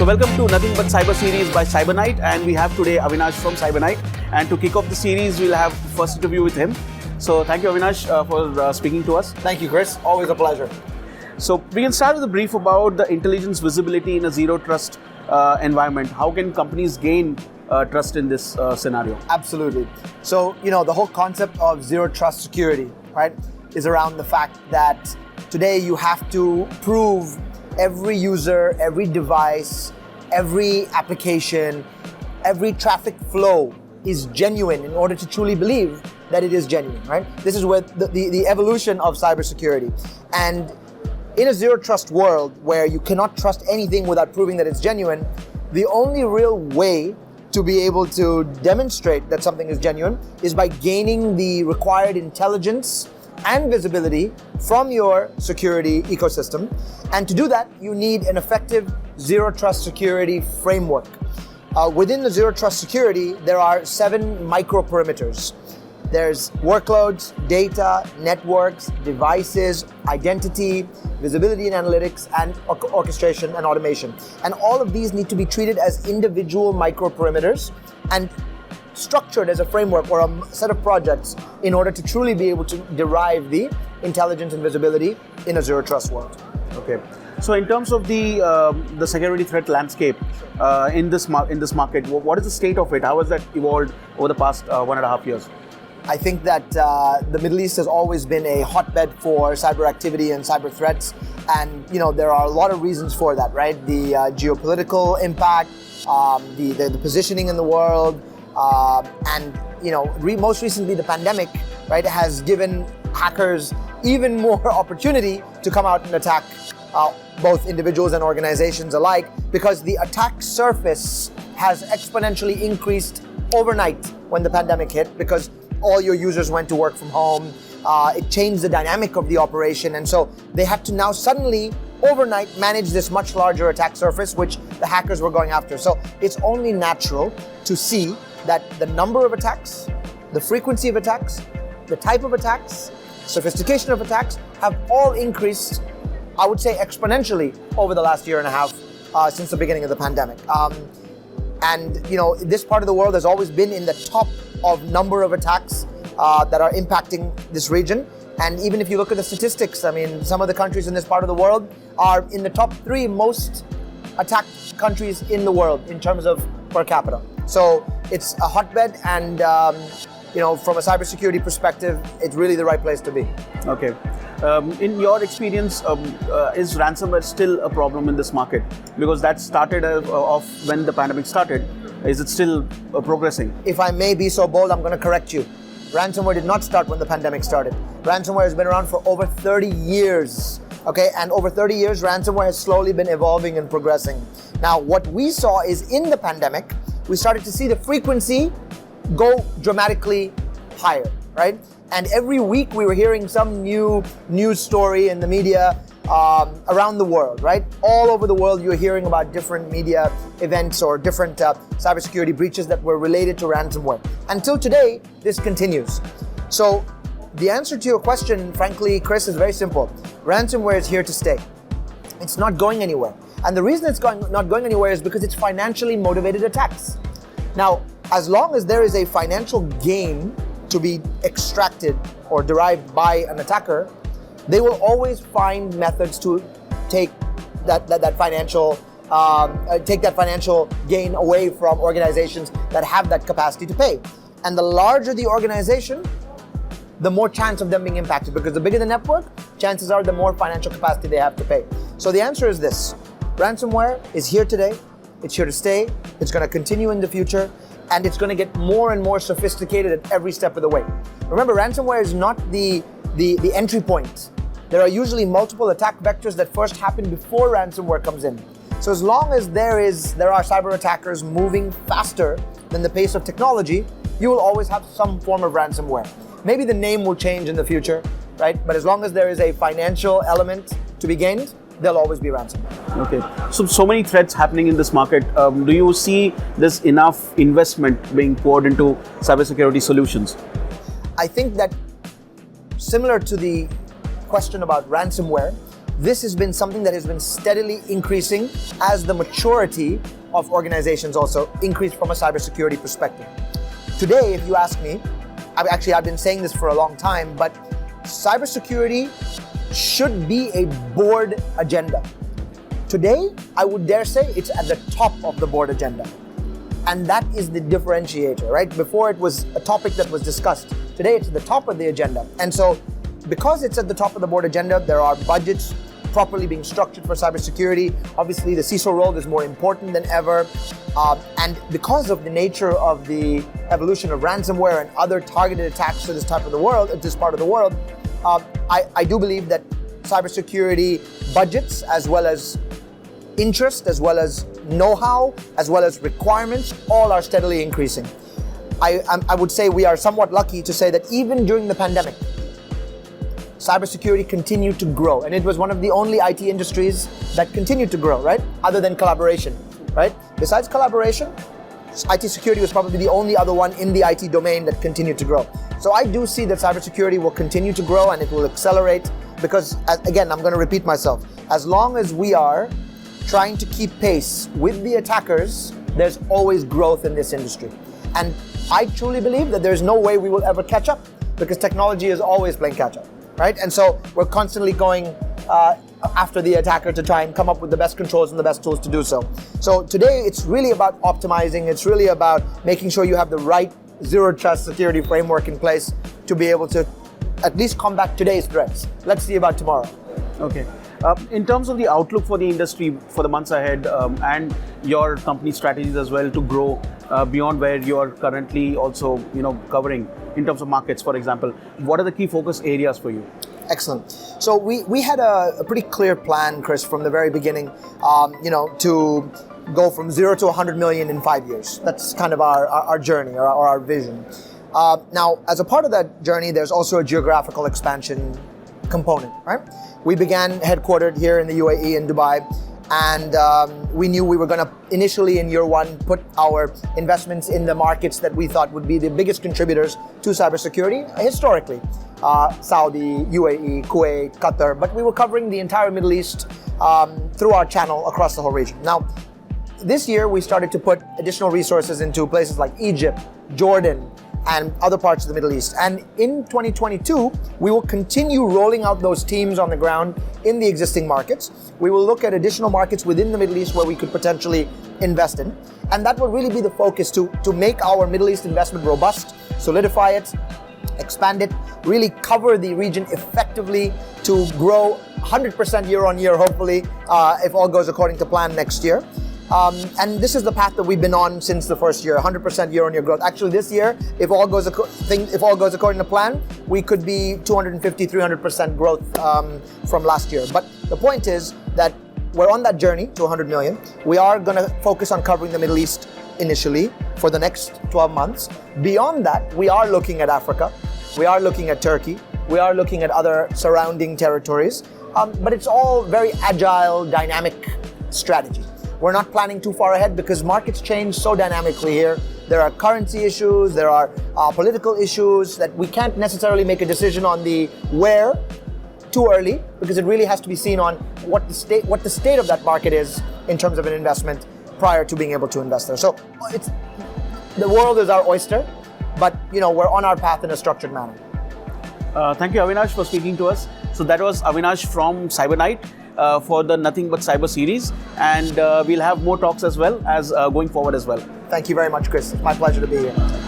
So welcome to Nothing But Cyber series by CyberKnight, and we have today Avinash from CyberKnight. And to kick off the series, we'll have the first interview with him. So thank you, Avinash, for speaking to us. Thank you, Chris. Always a pleasure. So we can start with a brief about the intelligence visibility in a zero trust environment. How can companies gain trust in this scenario? Absolutely. So, the whole concept of zero trust security, right, is around the fact that today you have to prove every user, every device, every application, every traffic flow is genuine in order to truly believe that it is genuine, right? This is where the evolution of cybersecurity. And in a zero trust world where you cannot trust anything without proving that it's genuine, the only real way to be able to demonstrate that something is genuine is by gaining the required intelligence and visibility from your security ecosystem. And to do that, you need an effective zero trust security framework. Within the zero trust security, there are 7 micro perimeters. There's workloads, data, networks, devices, identity, visibility and analytics, and orchestration and automation. And all of these need to be treated as individual micro perimeters and structured as a framework or a set of projects in order to truly be able to derive the intelligence and visibility in a zero trust world. Okay. So in terms of the security threat landscape in this market, what is the state of it? How has that evolved over the past 1.5 years? I think that the Middle East has always been a hotbed for cyber activity and cyber threats, and there are a lot of reasons for that, right? The geopolitical impact, the positioning in the world, and most recently the pandemic, right, has given hackers even more opportunity to come out and attack both individuals and organizations alike, because the attack surface has exponentially increased overnight when the pandemic hit, because all your users went to work from home. It changed the dynamic of the operation, and so they had to now suddenly overnight manage this much larger attack surface, which the hackers were going after. So it's only natural to see that the number of attacks, the frequency of attacks, the type of attacks, sophistication of attacks have all increased, I would say, exponentially over the last 1.5 years since the beginning of the pandemic. And this part of the world has always been in the top of number of attacks that are impacting this region. And even if you look at the statistics, I mean, some of the countries in this part of the world are in the top 3 most attacked countries in the world in terms of per capita. So it's a hotbed, and from a cybersecurity perspective, it's really the right place to be. Okay. In your experience, is ransomware still a problem in this market? Because that started off when the pandemic started. Is it still progressing? If I may be so bold, I'm going to correct you. Ransomware did not start when the pandemic started. Ransomware has been around for over 30 years. Okay, and over 30 years, ransomware has slowly been evolving and progressing. Now, what we saw is in the pandemic, we started to see the frequency go dramatically higher, right? And every week we were hearing some new news story in the media around the world, right? All over the world, you're hearing about different media events or different cybersecurity breaches that were related to ransomware. Until today, this continues. So the answer to your question, frankly, Chris, is very simple. Ransomware is here to stay. It's not going anywhere. And the reason it's not going anywhere is because it's financially motivated attacks. Now, as long as there is a financial gain to be extracted or derived by an attacker, they will always find methods to take that financial gain away from organizations that have that capacity to pay. And the larger the organization, the more chance of them being impacted, because the bigger the network, chances are the more financial capacity they have to pay. So the answer is this: ransomware is here today, it's here to stay, it's going to continue in the future, and it's going to get more and more sophisticated at every step of the way. Remember, ransomware is not the entry point. There are usually multiple attack vectors that first happen before ransomware comes in. So as long as there are cyber attackers moving faster than the pace of technology, you will always have some form of ransomware. Maybe the name will change in the future, right? But as long as there is a financial element to be gained, there'll always be ransomware. Okay. So many threats happening in this market. Do you see there's enough investment being poured into cybersecurity solutions? I think that similar to the question about ransomware, this has been something that has been steadily increasing as the maturity of organizations also increase from a cybersecurity perspective. Today, if you ask me, I've been saying this for a long time, but cybersecurity should be a board agenda. Today, I would dare say it's at the top of the board agenda. And that is the differentiator, right? Before it was a topic that was discussed. Today, it's at the top of the agenda. And so, because it's at the top of the board agenda, there are budgets properly being structured for cybersecurity. Obviously, the CISO role is more important than ever. And because of the nature of the evolution of ransomware and other targeted attacks to this part of the world, I do believe that cybersecurity budgets, as well as interest, as well as know-how, as well as requirements, all are steadily increasing. I would say we are somewhat lucky to say that even during the pandemic, cybersecurity continued to grow, and it was one of the only IT industries that continued to grow, right? Other than collaboration, right? Besides collaboration, IT security was probably the only other one in the IT domain that continued to grow. So I do see that cybersecurity will continue to grow and it will accelerate because, again, I'm going to repeat myself, as long as we are trying to keep pace with the attackers, there's always growth in this industry. And I truly believe that there's no way we will ever catch up because technology is always playing catch up. Right? And so we're constantly going after the attacker to try and come up with the best controls and the best tools to do so. So today it's really about optimizing. It's really about making sure you have the right zero trust security framework in place to be able to at least combat today's threats. Let's see about tomorrow. Okay. In terms of the outlook for the industry for the months ahead and your company strategies as well to grow beyond where you're currently also covering in terms of markets, for example, what are the key focus areas for you? Excellent. So we had a pretty clear plan, Chris, from the very beginning, to go from 0 to 100 million in 5 years. That's kind of our journey or our vision. Now, as a part of that journey, there's also a geographical expansion component, right? We began headquartered here in the UAE in Dubai, and we knew we were going to initially in year one put our investments in the markets that we thought would be the biggest contributors to cybersecurity historically. Saudi, UAE, Kuwait, Qatar, but we were covering the entire Middle East through our channel across the whole region. Now, this year we started to put additional resources into places like Egypt, Jordan, and other parts of the Middle East. And in 2022, we will continue rolling out those teams on the ground in the existing markets. We will look at additional markets within the Middle East where we could potentially invest in. And that will really be the focus to make our Middle East investment robust, solidify it, expand it, really cover the region effectively to grow 100% year on year, hopefully, if all goes according to plan next year. And this is the path that we've been on since the first year, 100% year-on-year growth. Actually, this year, if all goes according to plan, we could be 250, 300% growth from last year. But the point is that we're on that journey to 100 million. We are going to focus on covering the Middle East initially for the next 12 months. Beyond that, we are looking at Africa. We are looking at Turkey. We are looking at other surrounding territories. But it's all very agile, dynamic strategy. We're not planning too far ahead because markets change so dynamically here. There are currency issues, there are political issues that we can't necessarily make a decision on the where too early because it really has to be seen on what the state of that market is in terms of an investment prior to being able to invest there. So the world is our oyster, but we're on our path in a structured manner. Thank you, Avinash, for speaking to us. So that was Avinash from CyberKnight. For the Nothing But Cyber series, and we'll have more talks as well as going forward as well. Thank you very much, Chris. It's my pleasure to be here.